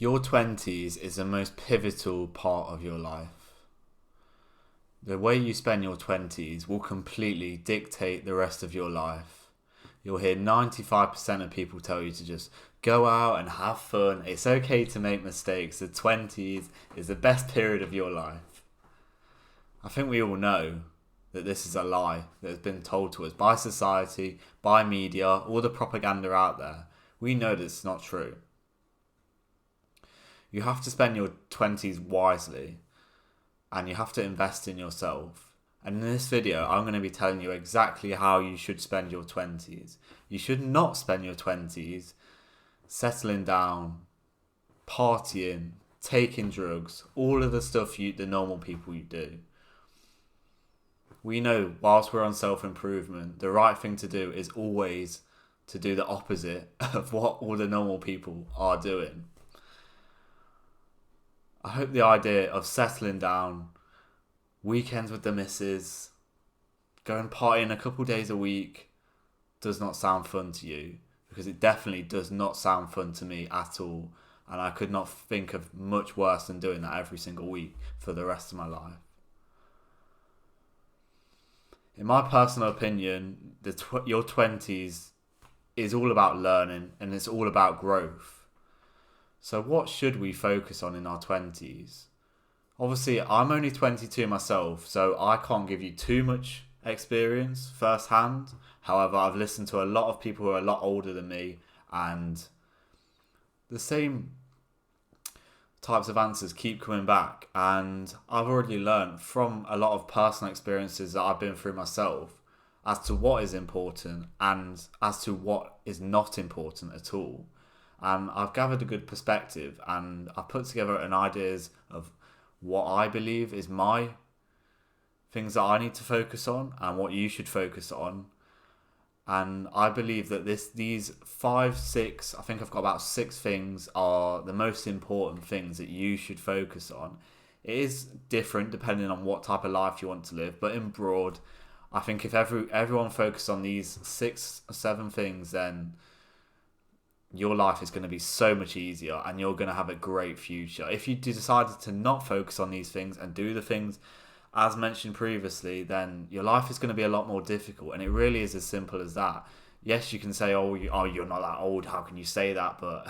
Your 20s is the most pivotal part of your life. The way you spend your 20s will completely dictate the rest of your life. You'll hear 95% of people tell you to just go out and have fun. It's okay to make mistakes. The 20s is the best period of your life. I think we all know that this is a lie that has been told to us by society, by media, all the propaganda out there. We know that it's not true. You have to spend your 20s wisely and you have to invest in yourself. And in this video, I'm going to be telling you exactly how you should spend your 20s. You should not spend your 20s settling down, partying, taking drugs, all of the stuff the normal people you do. We know whilst we're on self-improvement, the right thing to do is always to do the opposite of what all the normal people are doing. I hope the idea of settling down, weekends with the missus, going partying a couple days a week does not sound fun to you, because it definitely does not sound fun to me at all. And I could not think of much worse than doing that every single week for the rest of my life. In my personal opinion, your 20s is all about learning and it's all about growth. So what should we focus on in our 20s? Obviously, I'm only 22 myself, so I can't give you too much experience firsthand. However, I've listened to a lot of people who are a lot older than me, and the same types of answers keep coming back. And I've already learned from a lot of personal experiences that I've been through myself as to what is important and as to what is not important at all. And I've gathered a good perspective and I've put together an ideas of what I believe is my things that I need to focus on and what you should focus on. And I believe that these 5, 6, I think I've got about 6 things are the most important things that you should focus on. It is different depending on what type of life you want to live, but in broad, I think if everyone focused on these 6 or 7 things, then your life is going to be so much easier and you're going to have a great future. If you decided to not focus on these things and do the things as mentioned previously, then your life is going to be a lot more difficult. And it really is as simple as that. Yes, you can say, oh, you're not that old. How can you say that? But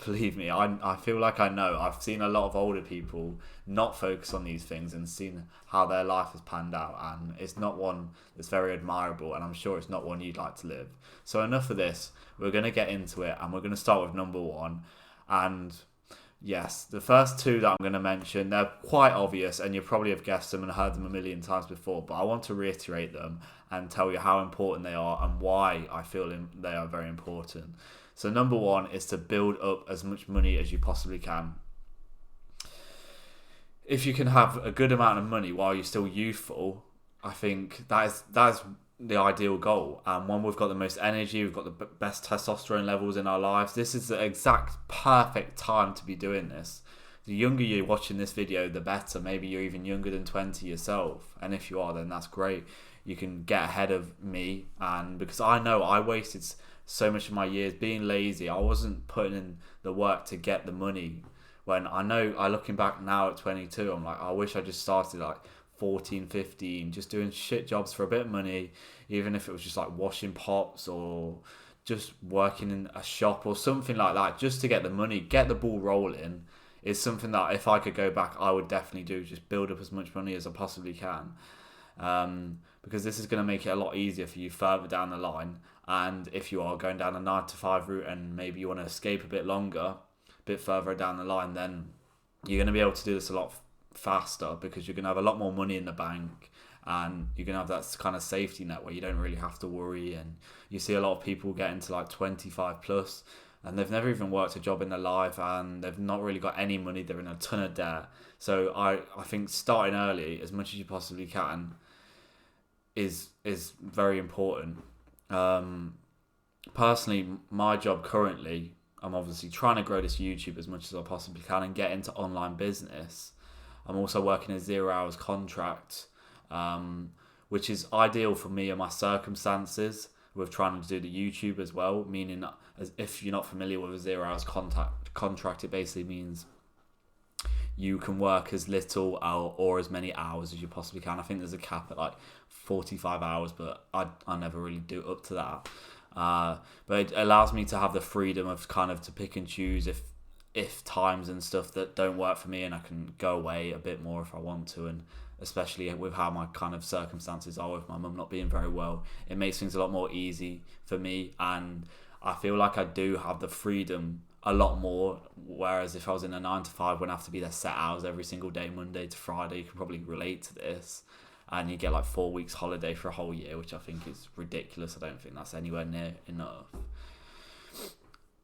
believe me, I feel like I know. I've seen a lot of older people not focus on these things and seen how their life has panned out. And it's not one that's very admirable. And I'm sure it's not one you'd like to live. So enough of this. We're going to get into it. And we're going to start with number 1. And yes, the first 2 that I'm going to mention, they're quite obvious and you probably have guessed them and heard them a million times before, but I want to reiterate them and tell you how important they are and why I feel they are very important. So number 1 is to build up as much money as you possibly can. If you can have a good amount of money while you're still youthful, I think that is the ideal goal. And when we've got the most energy, we've got the best testosterone levels in our lives, this is the exact perfect time to be doing this. The younger you're watching this video, the better. Maybe you're even younger than 20 yourself. And if you are, then that's great. You can get ahead of me. And because I know I wasted so much of my years being lazy. I wasn't putting in the work to get the money. When looking back now at 22, I'm like, I wish I just started like 14, 15, just doing shit jobs for a bit of money, even if it was just like washing pots or just working in a shop or something like that, just to get the money, get the ball rolling, is something that if I could go back, I would definitely do. Just build up as much money as I possibly can. Because this is going to make it a lot easier for you further down the line. And if you are going down a 9-to-5 route and maybe you want to escape a bit further down the line, then you're going to be able to do this a lot faster because you're going to have a lot more money in the bank and you're going to have that kind of safety net where you don't really have to worry. And you see a lot of people get into like 25 plus and they've never even worked a job in their life and they've not really got any money. They're in a ton of debt. So I think starting early as much as you possibly can is very important. Personally, my job currently, I'm obviously trying to grow this YouTube as much as I possibly can and get into online business. I'm also working a 0 hours contract, which is ideal for me and my circumstances. with trying to do the YouTube as well, meaning as if you're not familiar with a 0 hours contract, it basically means you can work as little or as many hours as you possibly can. I think there's a cap at like 45 hours, but I never really do up to that. But it allows me to have the freedom of kind of to pick and choose if times and stuff that don't work for me, and I can go away a bit more if I want to. And especially with how my kind of circumstances are with my mum not being very well, it makes things a lot more easy for me, and I feel like I do have the freedom a lot more, whereas if I was in a 9 to 5 when I have to be there set hours every single day, Monday to Friday, you can probably relate to this, and you get like 4 weeks holiday for a whole year, which I think is ridiculous. I don't think that's anywhere near enough.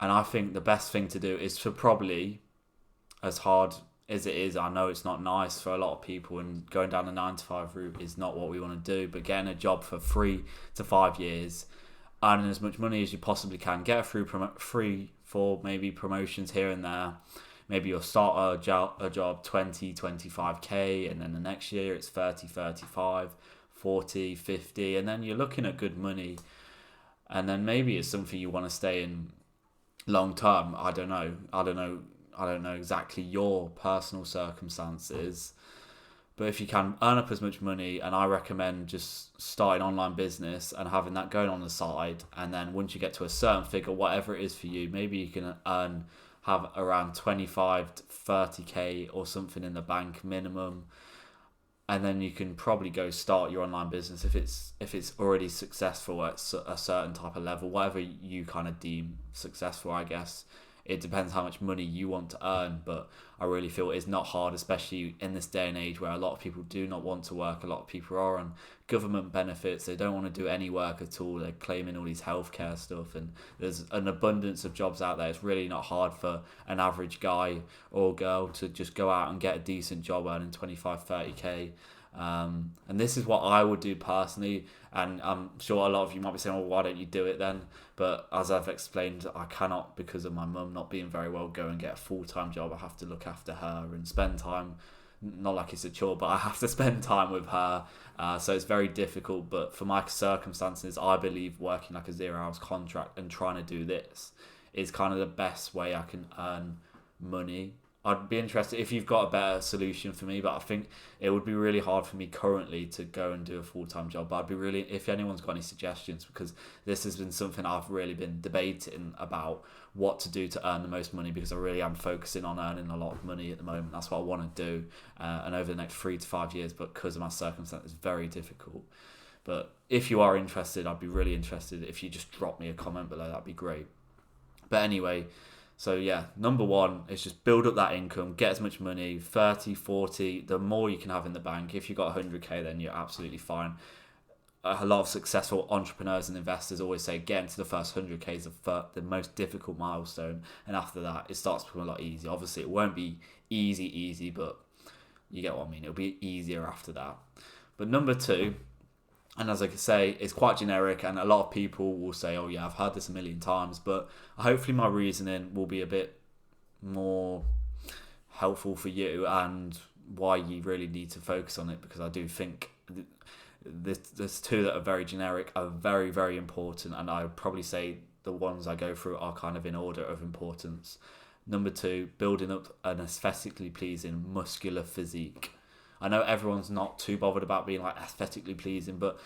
And I think the best thing to do is to probably, as hard as it is, I know it's not nice for a lot of people, and going down the 9 to 5 route is not what we want to do, but getting a job for 3 to 5 years, earning as much money as you possibly can, get a free for maybe promotions here and there. Maybe you'll start a job 20, 25k, and then the next year it's 30, 35, 40, 50, and then you're looking at good money. And then maybe it's something you want to stay in long term. I don't know exactly your personal circumstances, but if you can earn up as much money, and I recommend just starting online business and having that going on the side, and then once you get to a certain figure, whatever it is for you, maybe you can have around 25 to 30k or something in the bank minimum, and then you can probably go start your online business if it's already successful at a certain type of level, whatever you kind of deem successful, I guess. It depends how much money you want to earn, but I really feel it's not hard, especially in this day and age where a lot of people do not want to work. A lot of people are on government benefits. They don't want to do any work at all. They're claiming all these healthcare stuff, and there's an abundance of jobs out there. It's really not hard for an average guy or girl to just go out and get a decent job earning 25, 30k. And this is what I would do personally, and I'm sure a lot of you might be saying, well, why don't you do it then? But as I've explained, I cannot, because of my mum not being very well, go and get a full-time job. I have to look after her and spend time, not like it's a chore, but I have to spend time with her, so it's very difficult. But for my circumstances, I believe working like a 0 hours contract and trying to do this is kind of the best way I can earn money. I'd be interested if you've got a better solution for me, but I think it would be really hard for me currently to go and do a full-time job. But I'd be really, if anyone's got any suggestions, because this has been something I've really been debating about, what to do to earn the most money, because I really am focusing on earning a lot of money at the moment. That's what I want to do, and over the next 3 to 5 years, but because of my circumstances, it's very difficult. But if you are interested, I'd be really interested if you just drop me a comment below. That'd be great. But anyway, so yeah, number one is just build up that income, get as much money, 30, 40, the more you can have in the bank. If you've got 100k, then you're absolutely fine. A lot of successful entrepreneurs and investors always say getting to the first 100k is the most difficult milestone, and after that it starts to become a lot easier. Obviously it won't be easy, but you get what I mean, it'll be easier after that. But number two, and as I could say, it's quite generic, and a lot of people will say, oh yeah, I've heard this a million times, but hopefully my reasoning will be a bit more helpful for you and why you really need to focus on it, because I do think there's two that are very generic, are very, very important, and I would probably say the ones I go through are kind of in order of importance. Number two, building up an aesthetically pleasing muscular physique. I know everyone's not too bothered about being like aesthetically pleasing, but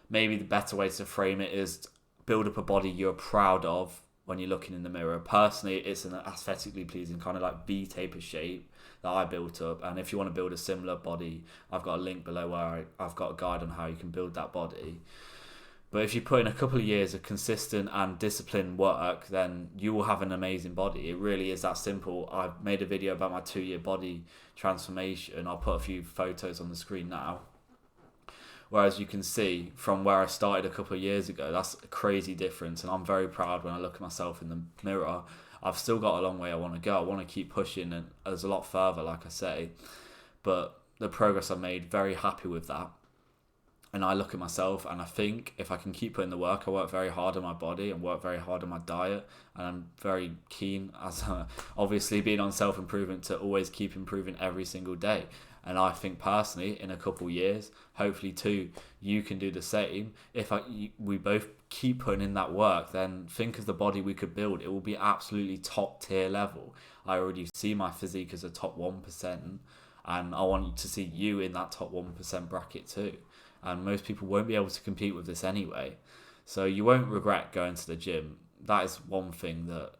maybe the better way to frame it is build up a body you're proud of when you're looking in the mirror. Personally, it's an aesthetically pleasing kind of like V-taper shape that I built up, and if you want to build a similar body, I've got a link below where I've got a guide on how you can build that body. But if you put in a couple of years of consistent and disciplined work, then you will have an amazing body. It really is that simple. I've made a video about my 2-year body transformation. I'll put a few photos on the screen now. Whereas you can see from where I started a couple of years ago, that's a crazy difference. And I'm very proud when I look at myself in the mirror. I've still got a long way I want to go. I want to keep pushing, and there's a lot further, like I say. But the progress I've made, very happy with that. And I look at myself and I think if I can keep putting the work, I work very hard on my body and work very hard on my diet. And I'm very keen, as obviously being on self-improvement, to always keep improving every single day. And I think personally, in a couple years, hopefully too, you can do the same. If we both keep putting in that work, then think of the body we could build. It will be absolutely top tier level. I already see my physique as a top 1%, and I want to see you in that top 1% bracket too. And most people won't be able to compete with this anyway. So you won't regret going to the gym. That is one thing that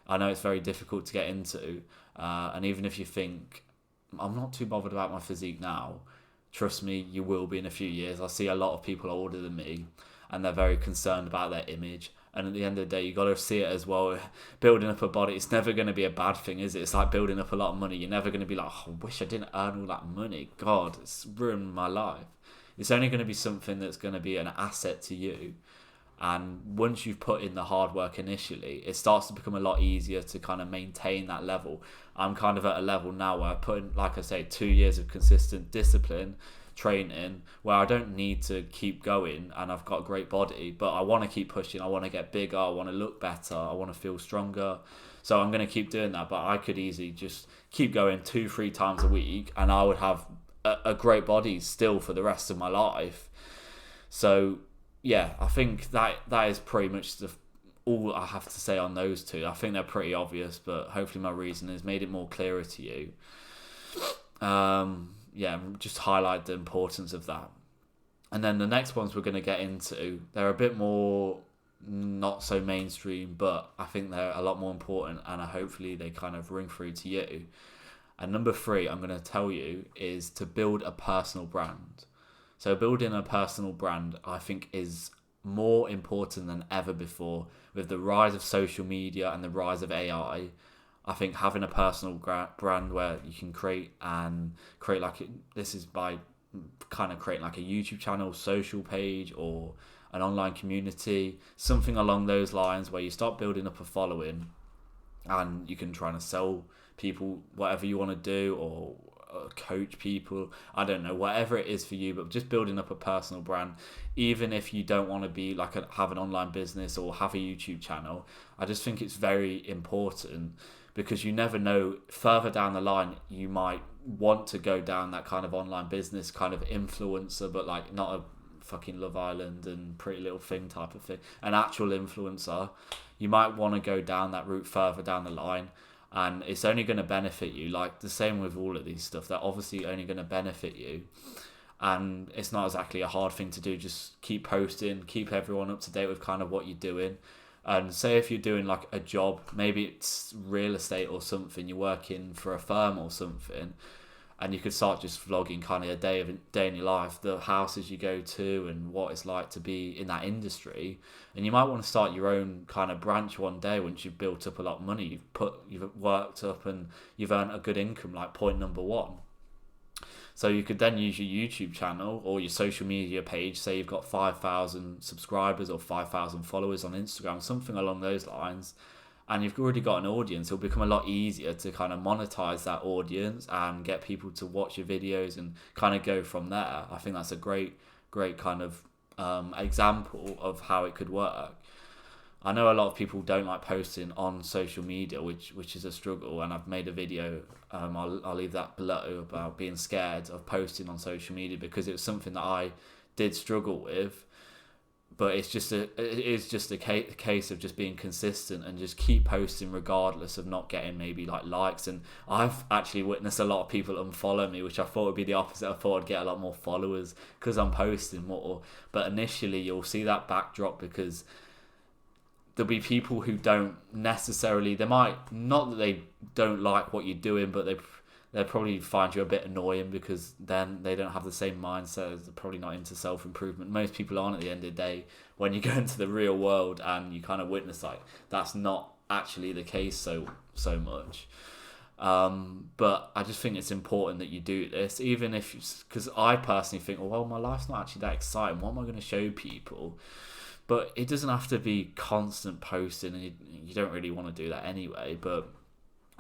I know it's very difficult to get into. And even if you think, I'm not too bothered about my physique now, trust me, you will be in a few years. I see a lot of people older than me, and they're very concerned about their image. And at the end of the day, you got to see it as well. Building up a body, it's never going to be a bad thing, is it? It's like building up a lot of money. You're never going to be like, oh, I wish I didn't earn all that money. God, it's ruined my life. It's only going to be something that's going to be an asset to you. And once you've put in the hard work initially, it starts to become a lot easier to kind of maintain that level. I'm kind of at a level now where I put in, like I say, 2 years of consistent discipline, training, where I don't need to keep going, and I've got a great body, but I want to keep pushing. I want to get bigger. I want to look better. I want to feel stronger. So I'm going to keep doing that, but I could easily just keep going 2-3 times a week, and I would have a great body still for the rest of my life. So yeah, I think that is pretty much all I have to say on those two. I think they're pretty obvious, but hopefully my reason has made it more clearer to you. Just highlight the importance of that. And then the next ones we're going to get into, they're a bit more not so mainstream, but I think they're a lot more important, and hopefully they kind of ring through to you. And number 3, I'm going to tell you, is to build a personal brand. So building a personal brand, I think, is more important than ever before. With the rise of social media and the rise of AI, I think having a personal brand where you can create this is by kind of creating like a YouTube channel, social page, or an online community, something along those lines, where you start building up a following and you can try and sell people whatever you want to do, or coach people, I don't know, whatever it is for you, but just building up a personal brand. Even if you don't want to be have an online business or have a YouTube channel, I just think it's very important, because you never know, further down the line you might want to go down that kind of online business kind of influencer, but like not a fucking Love Island and Pretty Little Thing type of thing, an actual influencer. You might want to go down that route further down the line, and it's only going to benefit you. Like the same with all of these stuff, they're obviously only going to benefit you, and it's not exactly a hard thing to do. Just keep posting, keep everyone up to date with kind of what you're doing. And say if you're doing like a job, maybe it's real estate or something, you're working for a firm or something, and you could start just vlogging kind of a day in your life, the houses you go to and what it's like to be in that industry. And you might want to start your own kind of branch one day once you've built up a lot of money, you've worked up and you've earned a good income, like point number 1. So you could then use your YouTube channel or your social media page. Say you've got 5,000 subscribers or 5,000 followers on Instagram, something along those lines, and you've already got an audience. It'll become a lot easier to kind of monetize that audience and get people to watch your videos and kind of go from there. I think that's a great kind of example of how it could work. I know a lot of people don't like posting on social media, which is a struggle, and I've made a video, I'll leave that below, about being scared of posting on social media, because it was something that I did struggle with. But it is just a case of just being consistent and just keep posting regardless of not getting maybe like likes. And I've actually witnessed a lot of people unfollow me, which I thought would be the opposite. I thought I'd get a lot more followers because I'm posting more. But initially you'll see that backdrop, because there'll be people who don't necessarily, they might, not that they don't like what you're doing, but they'll probably find you a bit annoying, because then they don't have the same mindset. They're probably not into self-improvement. Most people aren't at the end of the day. When you go into the real world and you kind of witness like that's not actually the case so much. But I just think it's important that you do this, even if, because I personally think, well, my life's not actually that exciting. What am I going to show people? But it doesn't have to be constant posting, and you don't really want to do that anyway. But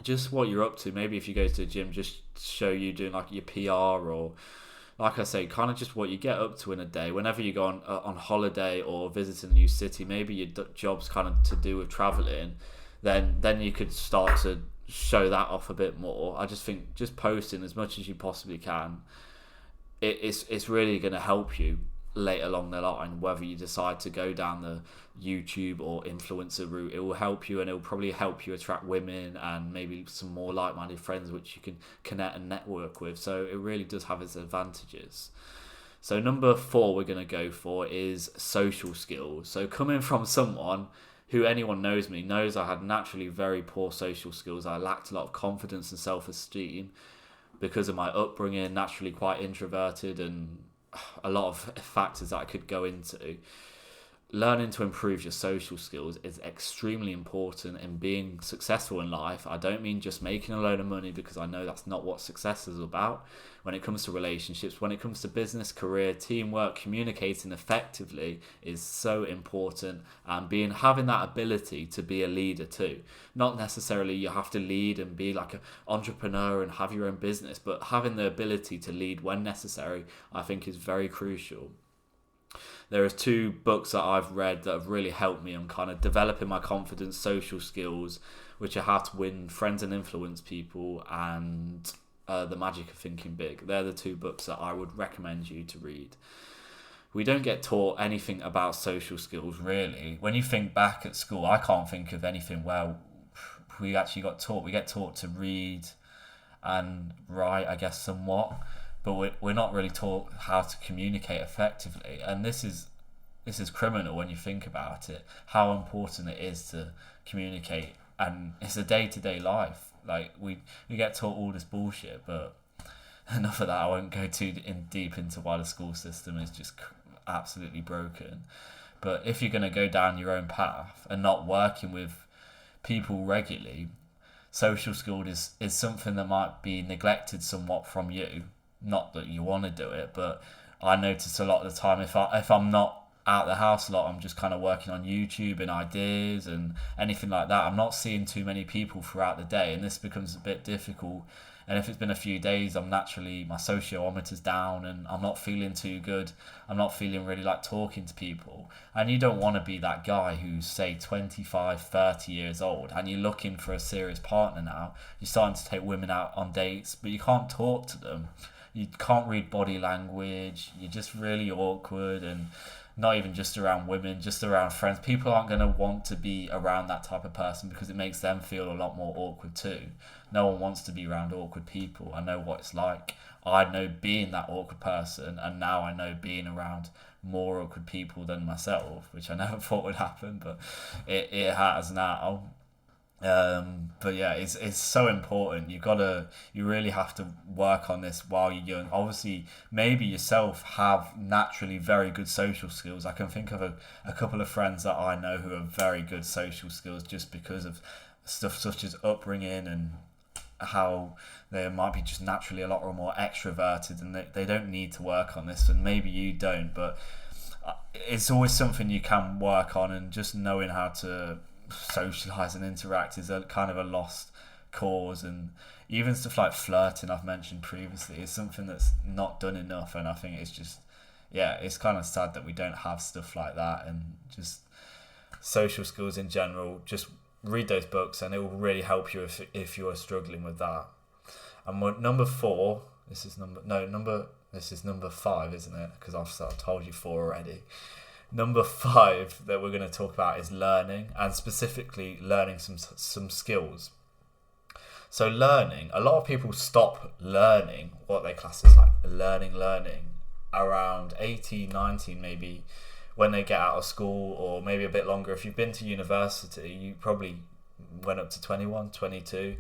just what you're up to. Maybe if you go to the gym, just show you doing like your PR, or like I say, kind of just what you get up to in a day. Whenever you go on holiday or visiting a new city, maybe your job's kind of to do with traveling, then you could start to show that off a bit more. I just think just posting as much as you possibly can, it's really going to help you later along the line, whether you decide to go down the YouTube or influencer route. It will help you, and it will probably help you attract women and maybe some more like-minded friends which you can connect and network with. So it really does have its advantages. So number 4 we're going to go for is social skills. So coming from someone who, anyone knows me, knows I had naturally very poor social skills. I lacked a lot of confidence and self-esteem because of my upbringing, naturally quite introverted, and a lot of factors that I could go into. Learning to improve your social skills is extremely important in being successful in life. I don't mean just making a load of money, because I know that's not what success is about. When it comes to relationships, when it comes to business, career, teamwork, communicating effectively is so important, and having that ability to be a leader too. Not necessarily you have to lead and be like an entrepreneur and have your own business, but having the ability to lead when necessary, I think, is very crucial. There are 2 books that I've read that have really helped me on kind of developing my confidence, social skills, which are How to Win Friends and Influence People, and The Magic of Thinking Big. They're the 2 books that I would recommend you to read. We don't get taught anything about social skills, really. When you think back at school, I can't think of anything where we actually got taught. We get taught to read and write, I guess, somewhat. But we're not really taught how to communicate effectively, and this is criminal when you think about it. How important it is to communicate, and it's a day-to-day life. Like we get taught all this bullshit, but enough of that. I won't go too deep into why the school system is just absolutely broken. But if you're going to go down your own path and not working with people regularly, social skills is something that might be neglected somewhat from you. Not that you want to do it, but I notice a lot of the time if I'm not out the house a lot, I'm just kind of working on YouTube and ideas and anything like that. I'm not seeing too many people throughout the day, and this becomes a bit difficult. And if it's been a few days, my sociometer's down and I'm not feeling too good. I'm not feeling really like talking to people. And you don't want to be that guy who's, say, 25, 30 years old and you're looking for a serious partner now. You're starting to take women out on dates, but you can't talk to them. You can't read body language. You're just really awkward, and not even just around women, just around friends. People aren't going to want to be around that type of person because it makes them feel a lot more awkward too. No one wants to be around awkward people. I know what it's like. I know being that awkward person, and now I know being around more awkward people than myself, which I never thought would happen, but it has now. But yeah, it's so important. You really have to work on this while you're young. Obviously, maybe yourself have naturally very good social skills. I can think of a couple of friends that I know who have very good social skills just because of stuff such as upbringing and how they might be just naturally a lot more extroverted, and they don't need to work on this, and maybe you don't, but it's always something you can work on, and just knowing how to socialize and interact is a kind of a lost cause. And even stuff like flirting, I've mentioned previously, is something that's not done enough, and I think it's just, yeah, it's kind of sad that we don't have stuff like that. And just social skills in general, just read those books and it will really help you if you're struggling with that. And number 4, this is number 5, isn't it? Because I've sort of told you 4 already. Number 5 that we're going to talk about is learning, and specifically learning some skills. So learning, a lot of people stop learning what they class as like learning around 18, 19 maybe, when they get out of school, or maybe a bit longer. If you've been to university, you probably went up to 21, 22,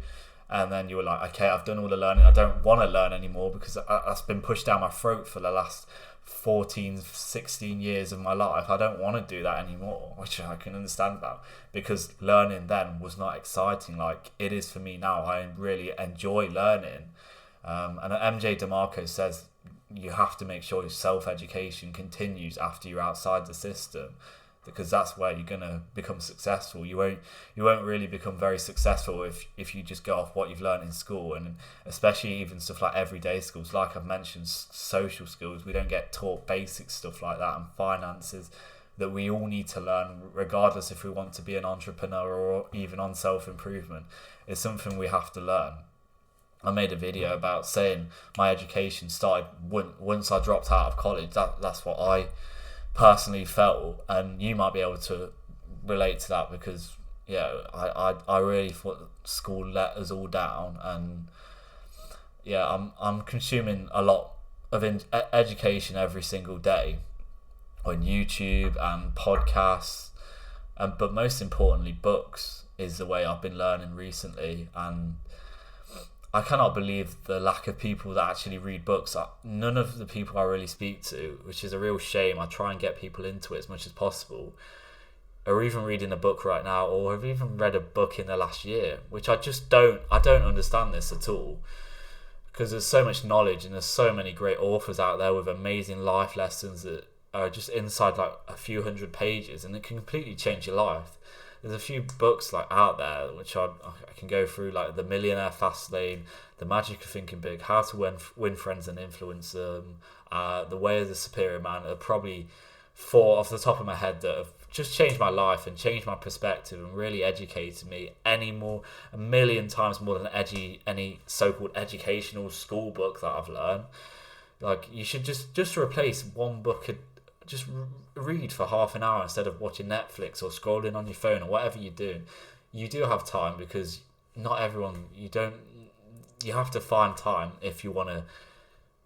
and then you were like, okay, I've done all the learning. I don't want to learn anymore because that's been pushed down my throat for the last 14, 16 years of my life. I don't want to do that anymore, which I can understand about, because learning then was not exciting like it is for me now. I really enjoy learning. And MJ DeMarco says you have to make sure your self-education continues after you're outside the system, because that's where you're going to become successful. You won't really become very successful if you just go off what you've learned in school, and especially even stuff like everyday skills. Like I've mentioned, social skills, we don't get taught basic stuff like that, and finances, that we all need to learn, regardless if we want to be an entrepreneur or even on self-improvement. It's something we have to learn. I made a video about saying my education started once I dropped out of college. That's what I personally felt, and you might be able to relate to that, because I really thought school let us all down. And I'm consuming a lot of education every single day on YouTube and podcasts, but most importantly, books is the way I've been learning recently. And I cannot believe the lack of people that actually read books. None of the people I really speak to, which is a real shame. I try and get people into it as much as possible, are even reading a book right now, or have even read a book in the last year, which I don't understand this at all, because there's so much knowledge and there's so many great authors out there with amazing life lessons that are just inside like a few hundred pages, and it can completely change your life. There's a few books like out there which I can go through, like The Millionaire Fast Lane, The Magic of Thinking Big, How to Win Friends and Influence Them, The Way of the Superior Man, are probably 4 off the top of my head that have just changed my life and changed my perspective and really educated me a million times more than any so-called educational school book that I've learned. Like, you should just replace one book, just read for half an hour instead of watching Netflix or scrolling on your phone or whatever you're doing. You do have time, because not everyone, you have to find time if you want to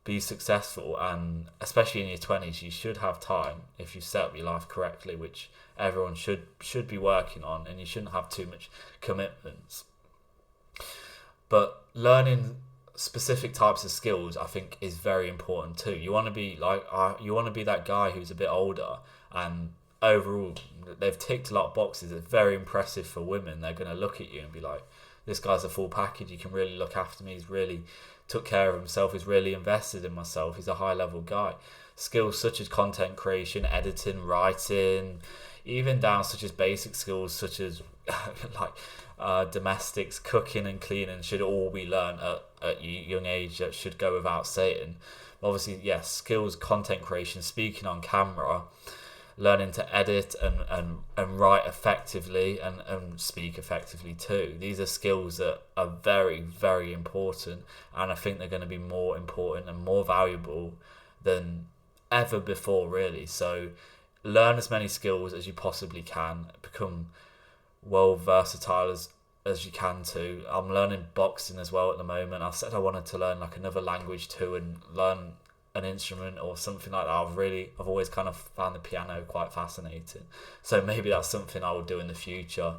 be successful, and especially in your 20s, you should have time if you set up your life correctly, which everyone should be working on, and you shouldn't have too much commitments. But learning specific types of skills, I think, is very important too. You want to be that guy who's a bit older, and overall they've ticked a lot of boxes. It's very impressive for women. They're going to look at you and be like, this guy's a full package. He can really look after me. He's really took care of himself. He's really invested in myself. He's a high level guy. Skills such as content creation, editing, writing, even down such as basic skills such as domestics, cooking and cleaning, should all be learned at a young age. That should go without saying. Obviously, yes, skills, content creation, speaking on camera, learning to edit and write effectively and speak effectively too. These are skills that are very, very important, and I think they're going to be more important and more valuable than ever before, really. So learn as many skills as you possibly can, become well versatile as you can too. I'm learning boxing as well at the moment. I said I wanted to learn like another language too, and learn an instrument or something like that. I've always kind of found the piano quite fascinating, so maybe that's something I will do in the future.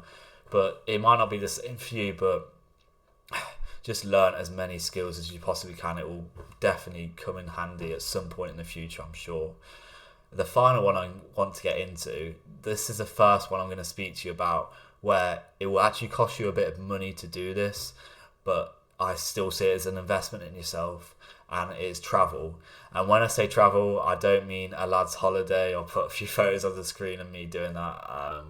But it might not be the same for you, but just learn as many skills as you possibly can. It will definitely come in handy at some point in the future, I'm sure. The final one I want to get into, this is the first one I'm going to speak to you about, where it will actually cost you a bit of money to do this, but I still see it as an investment in yourself, and it is travel. And when I say travel, I don't mean a lad's holiday or put a few photos on the screen of me doing that.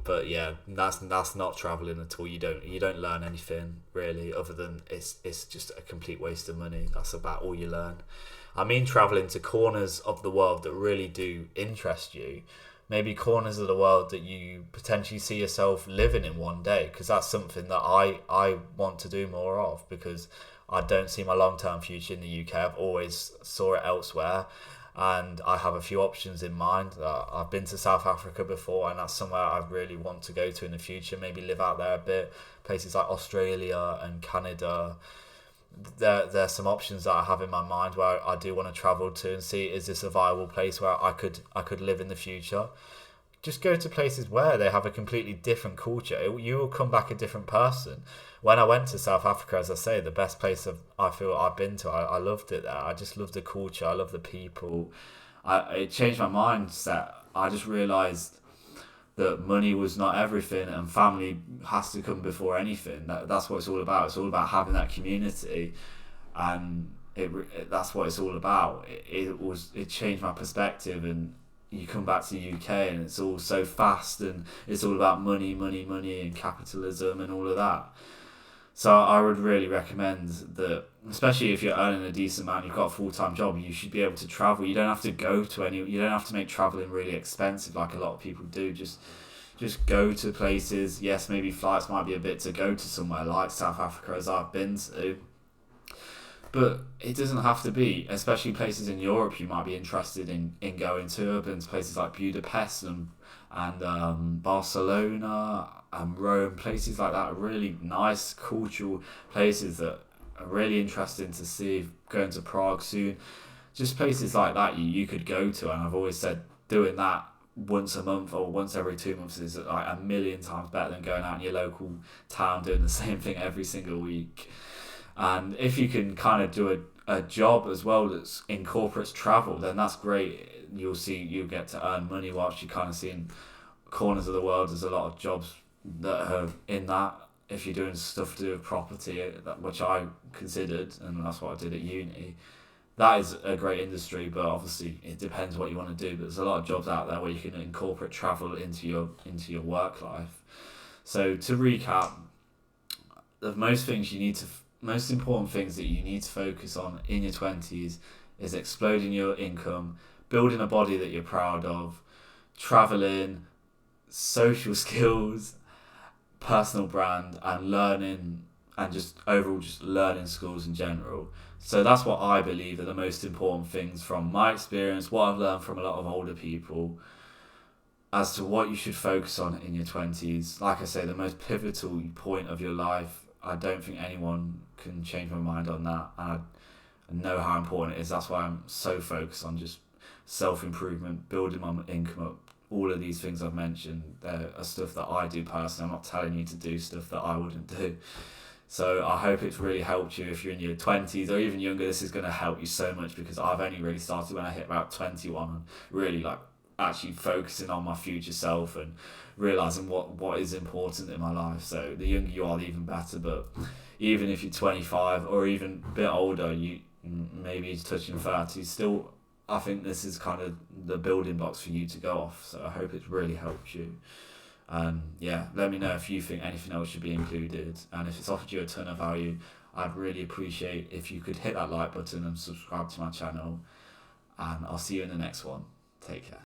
But yeah, that's not traveling at all. You don't learn anything really, other than it's just a complete waste of money. That's about all you learn. I mean traveling to corners of the world that really do interest you. Maybe corners of the world that you potentially see yourself living in one day, because that's something that I want to do more of, because I don't see my long-term future in the UK. I've always saw it elsewhere, and I have a few options in mind. I've been to South Africa before, and that's somewhere I really want to go to in the future, maybe live out there a bit. Places like Australia and Canada, there's some options that I have in my mind where I do want to travel to and see, is this a viable place where I could live in the future. Just go to places where they have a completely different culture. You will come back a different person. When I went to South Africa, as I say, the best place I feel I've been to, I loved it there. I just love the culture. I love the people. It changed my mindset. I just realised that money was not everything, and family has to come before anything. That's what it's all about. It's all about having that community, and that's what it's all about. It changed my perspective. And you come back to the UK and it's all so fast, and it's all about money and capitalism and all of that. So I would really recommend that, especially if you're earning a decent amount, you've got a full-time job, you should be able to travel. You don't have to go to any. You don't have to make traveling really expensive like a lot of people do. Just go to places. Yes, maybe flights might be a bit to go to somewhere like South Africa, as I've been to, but it doesn't have to be. Especially places in Europe, you might be interested in going to urban places like Budapest and Barcelona and Rome. Places like that are really nice cultural places that are really interesting to see. Going to Prague soon, just places like that you could go to. And I've always said doing that once a month or once every 2 months is like a million times better than going out in your local town doing the same thing every single week. And if you can kind of do a job as well that's incorporates travel, then that's great. You'll get to earn money whilst you're kind of seeing corners of the world. There's a lot of jobs that are in that. If you're doing stuff to do with property, which I considered, and that's what I did at uni, that is a great industry. But obviously, it depends what you want to do. But there's a lot of jobs out there where you can incorporate travel into your work life. So to recap, the most important things that you need to focus on in your 20s is exploding your income, building a body that you're proud of, traveling, social skills, personal brand, and learning, and just overall just learning skills in general. So that's what I believe are the most important things from my experience, what I've learned from a lot of older people, as to what you should focus on in your 20s. Like I say, the most pivotal point of your life. I don't think anyone can change my mind on that. And I know how important it is. That's why I'm so focused on just self-improvement, building my income up. All of these things I've mentioned, they're stuff that I do personally. I'm not telling you to do stuff that I wouldn't do. So I hope it's really helped you if you're in your 20s or even younger. This is going to help you so much because I've only really started when I hit about 21 and really like actually focusing on my future self and realising what is important in my life. So the younger you are, the even better. But even if you're 25 or even a bit older, you maybe touching 30, still I think this is kind of the building blocks for you to go off. So I hope it's really helped you. Yeah, let me know if you think anything else should be included. And if it's offered you a ton of value, I'd really appreciate if you could hit that like button and subscribe to my channel. And I'll see you in the next one. Take care.